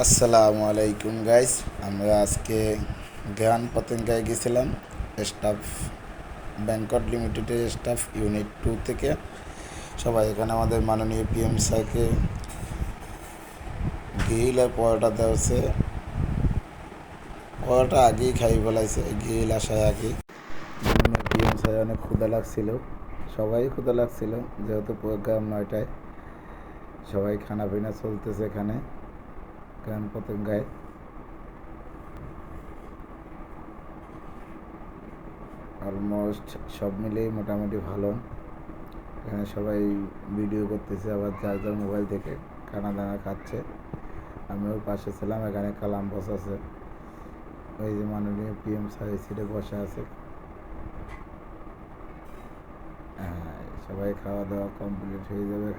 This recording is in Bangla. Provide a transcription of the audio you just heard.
আসসালামু আলাইকুম গাইস। আমরা আজকে জ্ঞান পতেঙ্গায় গেছিলাম স্টাফ ব্যাংকট লিমিটেডের স্টাফ ইউনিট 2 থেকে। সবাই এখানে আমাদের মাননীয় পিএম স্যারকে ঘিল আর পরোটা দেওয়াছে। পরোটা আগেই খাই ফেলাইছে, ঘিল আসার আগে। মাননীয় পিএম স্যার অনেক ক্ষুধা লাগছিল, সবাই ক্ষুধা লাগছিল, যেহেতু প্রোগ্রাম 9টায়। সবাই খানা পিনা চলতেছে এখানে জ্ঞান পতেঙ্গায়। অলমোস্ট সব মিলেই মোটামুটি ভালো। এখানে সবাই ভিডিও করতেছে, আবার যার যার মোবাইল থেকে খানা দানা খাচ্ছে। আমিও পাশে ছিলাম। এখানে কালাম বস আছে, ওই যে মাননীয় পিএম স্যার সিটে বসে আছে। হ্যাঁ, সবাই খাওয়া দাওয়া কমপ্লিট হয়ে যাবে।